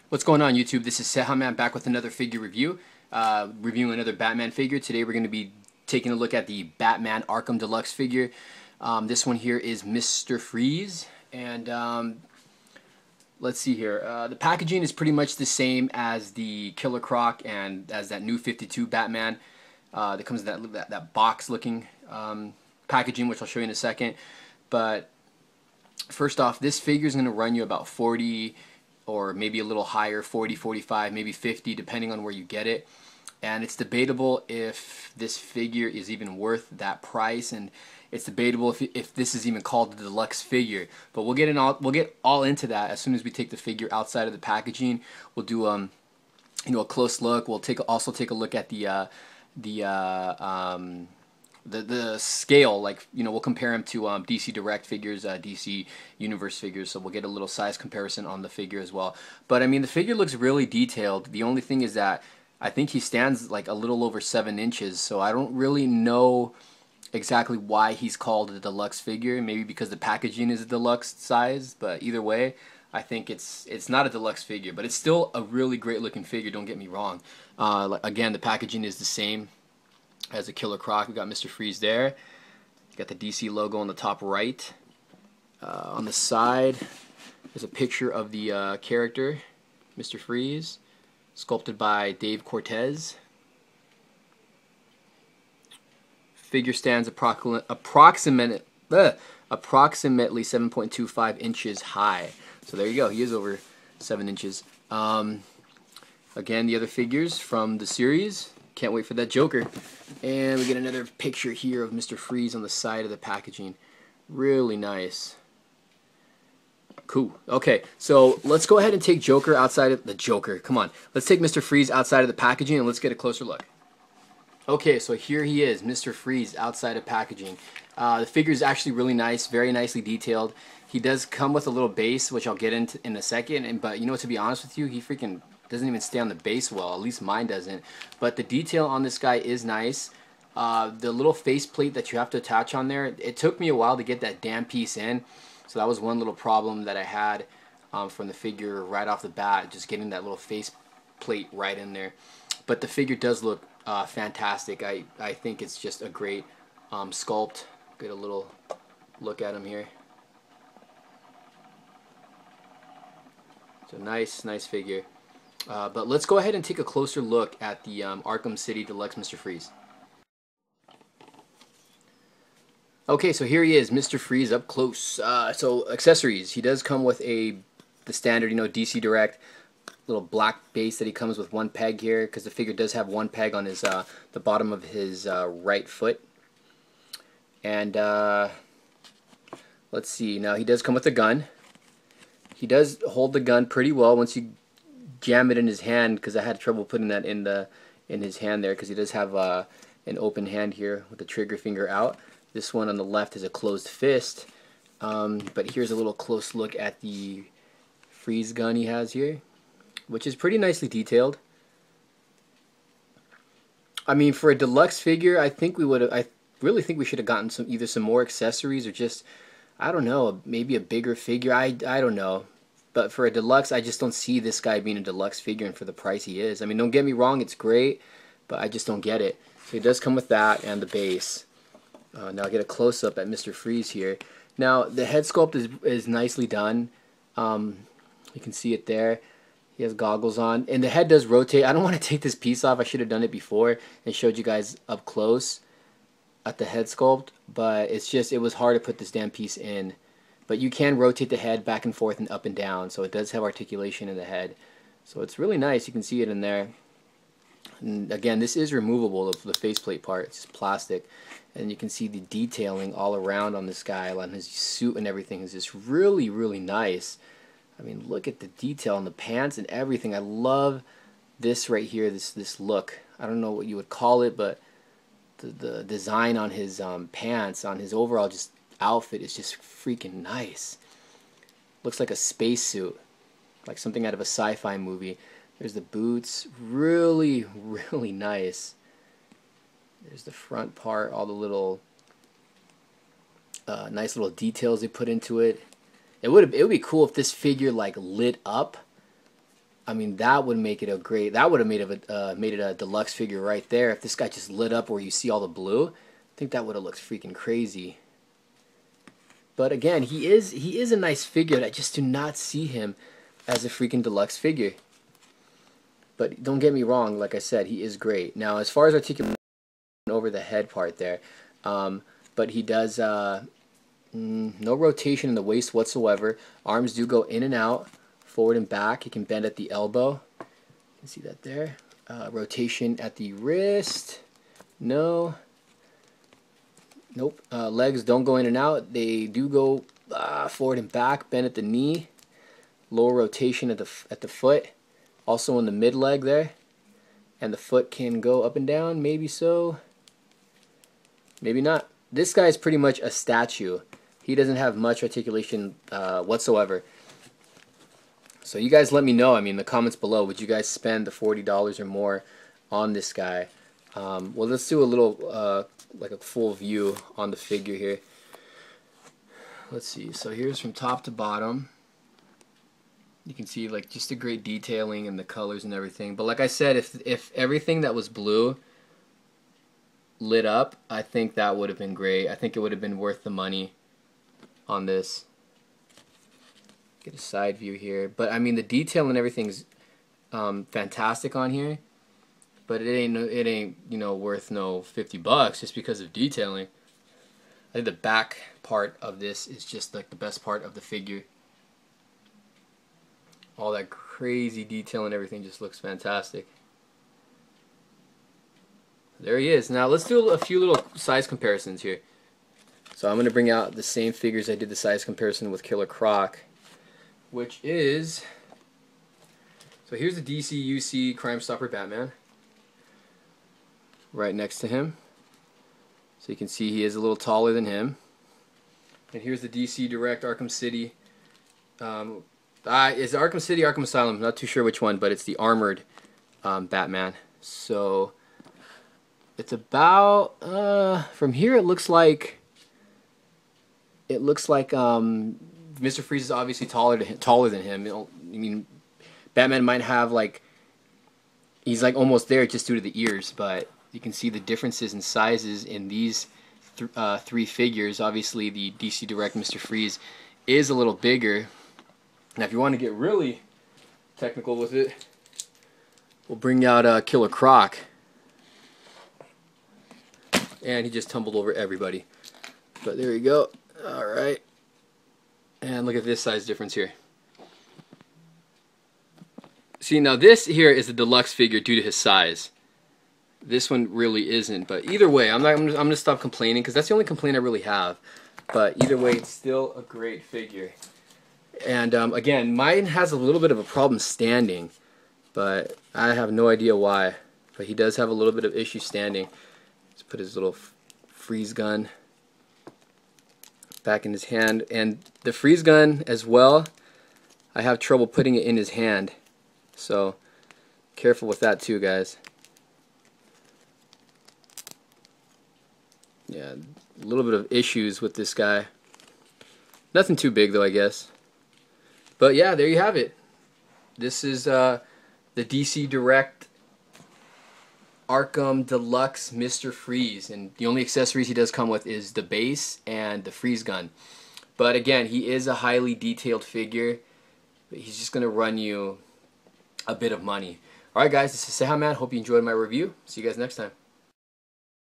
What's going on, YouTube? This is CEJAMAN back with another figure review, reviewing another Batman figure. Today we're going to be taking a look at the Batman Arkham Deluxe figure. This one here is Mr. Freeze, and let's see here. The packaging is pretty much the same as the Killer Croc and as that new 52 Batman. That comes in that box-looking packaging, which I'll show you in a second. But first off, this figure is going to run you about 40 or maybe a little higher, 40, 45, maybe 50, depending on where you get it. And it's debatable if this figure is even worth that price, and it's debatable if this is even called the deluxe figure. But we'll get all into that as soon as we take the figure outside of the packaging. We'll do a close look. We'll also take a look at the scale, like, we'll compare them to DC Direct figures, DC Universe figures, so we'll get a little size comparison on the figure as well. But I mean, the figure looks really detailed. The only thing is that I think he stands like a little over 7 inches, so I don't really know exactly why he's called a deluxe figure. Maybe because the packaging is a deluxe size, but either way, I think it's not a deluxe figure, but it's still a really great looking figure, don't get me wrong. Again, the packaging is the same as a Killer Croc. We got Mr. Freeze there. Got the DC logo on the top right. On the side, there's a picture of the character, Mr. Freeze, sculpted by Dave Cortez. Figure stands approximately 7.25 inches high. So there you go. He is over 7 inches. Again, the other figures from the series. Can't wait for that Joker. And we get another picture here of Mr. Freeze on the side of the packaging. Really nice. Cool. Okay, so let's go ahead and take Joker outside of the Joker. Come on. Let's take Mr. Freeze outside of the packaging and let's get a closer look. Okay, so here he is, Mr. Freeze outside of packaging. The figure is actually really nice, very nicely detailed. He does come with a little base, which I'll get into in a second. But to be honest with you, he freaking doesn't even stay on the base well. At least mine doesn't. But the detail on this guy is nice. The little faceplate that you have to attach on there, it took me a while to get that damn piece in. So that was one little problem that I had from the figure right off the bat, just getting that little faceplate right in there. But the figure does look fantastic. I think it's just a great sculpt. Get a little look at him here. It's a nice figure. But let's go ahead and take a closer look at the Arkham City Deluxe Mr. Freeze. Okay, so here he is, Mr. Freeze up close. So accessories, he does come with the standard, DC Direct little black base that he comes with one peg here, because the figure does have one peg on his the bottom of his right foot. And let's see, now he does come with a gun. He does hold the gun pretty well once you jam it in his hand, because I had trouble putting that in his hand there, because he does have an open hand here with the trigger finger out. This one on the left is a closed fist. But here's a little close look at the freeze gun he has here, which is pretty nicely detailed. I mean, for a deluxe figure, I really think we should have gotten either some more accessories or just, I don't know, maybe a bigger figure. I don't know. But for a deluxe, I just don't see this guy being a deluxe figure, and for the price he is. I mean, don't get me wrong, it's great, but I just don't get it. So he does come with that and the base. Now I'll get a close-up at Mr. Freeze here. Now, the head sculpt is nicely done. You can see it there. He has goggles on, and the head does rotate. I don't want to take this piece off. I should have done it before and showed you guys up close at the head sculpt, but it was hard to put this damn piece in. But you can rotate the head back and forth and up and down, so it does have articulation in the head. So it's really nice. You can see it in there. And again, this is removable, the faceplate part. It's just plastic. And you can see the detailing all around on this guy, on his suit and everything is just really, really nice. I mean, look at the detail on the pants and everything. I love this right here, this look. I don't know what you would call it, but the design on his pants, on his overall just outfit is just freaking nice. Looks like a spacesuit, like something out of a sci-fi movie. There's the boots, really, really nice. There's the front part, all the little nice little details they put into it. It would be cool if this figure like lit up. I mean, that would make it a great. That would have made it a deluxe figure right there. If this guy just lit up where you see all the blue, I think that would have looked freaking crazy. But again, he is a nice figure. I just do not see him as a freaking deluxe figure. But don't get me wrong, like I said, he is great. Now, as far as articulation over the head part there, but he does no rotation in the waist whatsoever. Arms do go in and out, forward and back. He can bend at the elbow. You can see that there. Rotation at the wrist. No. Nope. Legs don't go in and out. They do go forward and back. Bend at the knee. Lower rotation at the foot. Also in the mid leg there. And the foot can go up and down. Maybe so. Maybe not. This guy is pretty much a statue. He doesn't have much articulation whatsoever. So you guys let me know, I mean, in the comments below, would you guys spend the $40 or more on this guy? Well, let's do a little, like a full view on the figure here. Let's see, so here's from top to bottom. You can see like just a great detailing and the colors and everything. But like I said, if everything that was blue lit up, I think that would have been great. I think it would have been worth the money on this. Get a side view here, but I mean the detail and everything's fantastic on here, but it ain't you know worth no $50 just because of detailing. I think the back part of this is just like the best part of the figure. All that crazy detail and everything just looks fantastic. There he is. Now let's do a few little size comparisons here. So I'm going to bring out the same figures I did the size comparison with Killer Croc, which is, so here's the DC UC Crime Stopper Batman right next to him. So you can see he is a little taller than him. And here's the DC Direct Arkham City. Is it Arkham City, Arkham Asylum? I'm not too sure which one, but it's the armored Batman. So it's about from here it looks like Mr. Freeze is obviously taller than him. You know, I mean, Batman might have like he's like almost there just due to the ears, but you can see the differences in sizes in these three figures. Obviously, the DC Direct Mr. Freeze is a little bigger. Now, if you want to get really technical with it, we'll bring out Killer Croc. And he just tumbled over everybody. But there you go. Alright. And look at this size difference here. See, now this here is a deluxe figure due to his size. This one really isn't. But either way, I'm going to stop complaining because that's the only complaint I really have. But either way, it's still a great figure. And again, mine has a little bit of a problem standing, but I have no idea why. But he does have a little bit of issue standing. Let's put his little freeze gun back in his hand. And the freeze gun as well, I have trouble putting it in his hand. So careful with that too, guys. Yeah, a little bit of issues with this guy. Nothing too big though, I guess. But yeah, there you have it. This is the DC Direct Arkham Deluxe Mr. Freeze, and the only accessories he does come with is the base and the freeze gun. But again, he is a highly detailed figure. He's just going to run you a bit of money. Alright guys, this is CEJAMAN. Hope you enjoyed my review. See you guys next time.